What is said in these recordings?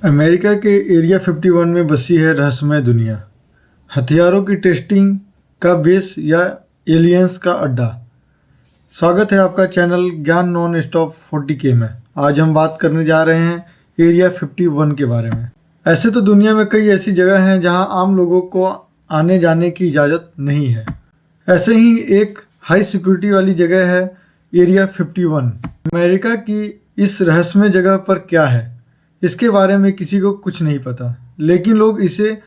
America के area 51 में बसी है रहस्यमय दुनिया। हथियारों की टेस्टिंग का बेस या एलियंस का अड्डा। स्वागत है आपका चैनल ज्ञान नॉन स्टॉप 40K में। आज हम बात करने जा रहे हैं एरिया 51 के बारे में। ऐसे तो दुनिया में कई ऐसी जगह हैं जहां आम लोगों को आने जाने की इजाज़त नहीं है। ऐसे ही एक हाई सिक्योरिटी वाली जगह है एरिया 51। अमेरिका की इस रहस्यमय जगह पर क्या है, इसके बारे में किसी को कुछ नहीं पता, लेकिन लोग इसे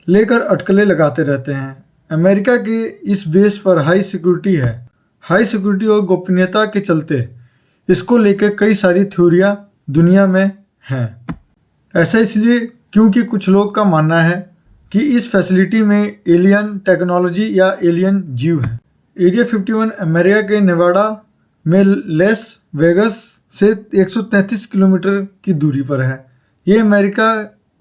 लेकर अटकलें लगाते रहते हैं। अमेरिका के इस बेस पर हाई सिक्योरिटी है। हाई सिक्योरिटी और गोपनीयता के चलते इसको लेकर कई सारी थ्योरियां दुनिया में हैं। ऐसा इसलिए क्योंकि कुछ लोग का मानना है कि इस फैसिलिटी में एलियन टेक्नोलॉजी या एलियन जीव है। एरिया 51 अमेरिका के नेवाडा में लेस वेगस से 133 किलोमीटर की दूरी पर है। ये अमेरिका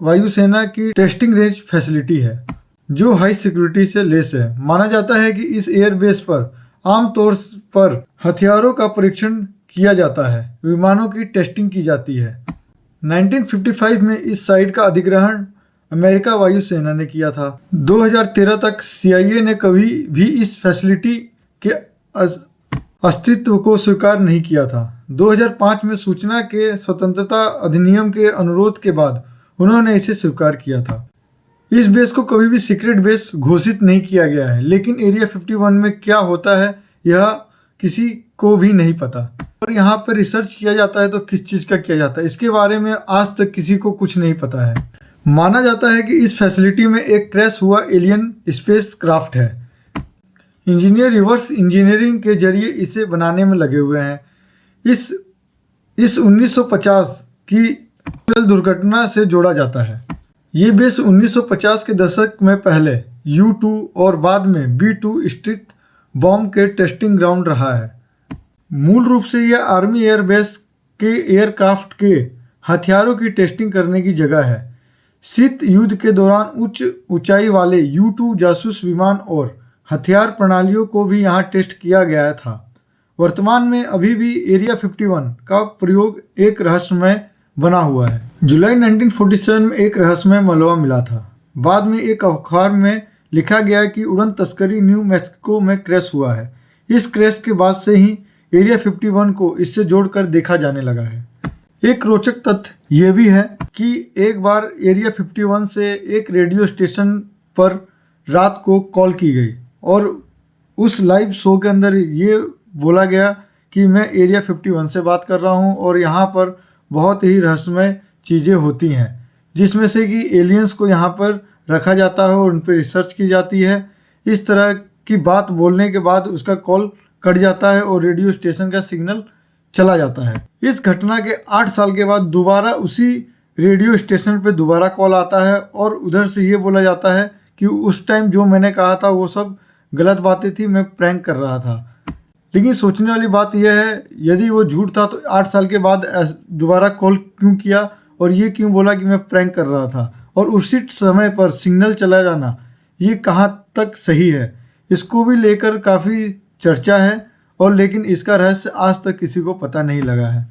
वायुसेना की टेस्टिंग रेंज फैसिलिटी है जो हाई सिक्योरिटी से लेस है। माना जाता है कि इस एयरबेस पर आमतौर पर हथियारों का परीक्षण किया जाता है, विमानों की टेस्टिंग की जाती है। 1955 में इस साइट का अधिग्रहण अमेरिका वायुसेना ने किया था। 2013 तक CIA ने कभी भी इस फैसिलिटी के अस्तित्व को स्वीकार नहीं किया था। 2005 में सूचना के स्वतंत्रता अधिनियम के अनुरोध के बाद उन्होंने इसे स्वीकार किया था। इस बेस को कभी भी सीक्रेट बेस घोषित नहीं किया गया है, लेकिन एरिया 51 में क्या होता है यह किसी को भी नहीं पता। और यहाँ पर रिसर्च किया जाता है तो किस चीज़ का किया जाता है, इसके बारे में आज तक किसी को कुछ नहीं पता है। माना जाता है कि इस फैसिलिटी में एक क्रैश हुआ एलियन स्पेस क्राफ्ट है। इंजीनियर रिवर्स इंजीनियरिंग के जरिए इसे बनाने में लगे हुए हैं। इस 1950 की जल दुर्घटना से जोड़ा जाता है। ये बेस 1950 के दशक में पहले U-2 और बाद में B-2 स्थित बॉम्ब के टेस्टिंग ग्राउंड रहा है। मूल रूप से यह आर्मी एयरबेस के एयरक्राफ्ट के हथियारों की टेस्टिंग करने की जगह है। शीत युद्ध के दौरान उच्च ऊंचाई वाले U-2 जासूस विमान और हथियार प्रणालियों को भी यहाँ टेस्ट किया गया था। वर्तमान में अभी भी एरिया 51 का प्रयोग एक रहस्यमय बना हुआ है। जुलाई 1947 में एक रहस्यमय मलबा मिला था। बाद में एक अखबार में लिखा गया कि उड़न तस्करी न्यू मैक्सिको में क्रैश हुआ है। इस क्रैश के बाद से ही एरिया 51 को इससे जोड़कर देखा जाने लगा है। एक रोचक तथ्य यह भी है कि एक बार एरिया 51 से एक रेडियो स्टेशन पर रात को कॉल की गई और उस लाइव शो के अंदर ये बोला गया कि मैं एरिया 51 से बात कर रहा हूँ और यहाँ पर बहुत ही रहस्यमय चीज़ें होती हैं, जिसमें से कि एलियंस को यहाँ पर रखा जाता है और उन पर रिसर्च की जाती है। इस तरह की बात बोलने के बाद उसका कॉल कट जाता है और रेडियो स्टेशन का सिग्नल चला जाता है। इस घटना के 8 साल के बाद दोबारा उसी रेडियो स्टेशन पर दोबारा कॉल आता है और उधर से ये बोला जाता है कि उस टाइम जो मैंने कहा था वो सब गलत बातें थी, मैं प्रैंक कर रहा था। लेकिन सोचने वाली बात यह है, यदि वो झूठ था तो 8 साल के बाद दोबारा कॉल क्यों किया और ये क्यों बोला कि मैं प्रैंक कर रहा था, और उसी समय पर सिग्नल चला जाना, ये कहाँ तक सही है, इसको भी लेकर काफ़ी चर्चा है। और लेकिन इसका रहस्य आज तक किसी को पता नहीं लगा है।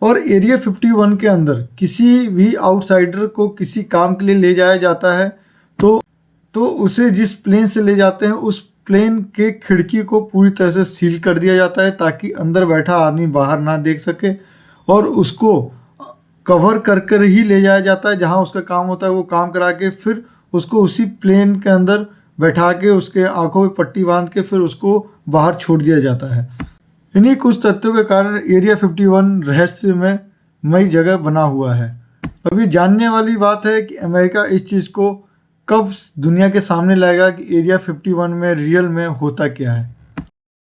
और एरिया 51 के अंदर किसी भी आउटसाइडर को किसी काम के लिए ले जाया जाता है तो उसे जिस प्लेन से ले जाते हैं उस प्लेन के खिड़की को पूरी तरह से सील कर दिया जाता है ताकि अंदर बैठा आदमी बाहर ना देख सके, और उसको कवर कर कर ही ले जाया जाता है। जहां उसका काम होता है वो काम करा के फिर उसको उसी प्लेन के अंदर बैठा के उसके आंखों में पट्टी बांध के फिर उसको बाहर छोड़ दिया जाता है। इन्हीं कुछ तथ्यों के कारण एरिया 51 रहस्यमय जगह बना हुआ है। अभी जानने वाली बात है कि अमेरिका इस चीज़ को कब दुनिया के सामने लाएगा कि एरिया 51 में रियल में होता क्या है।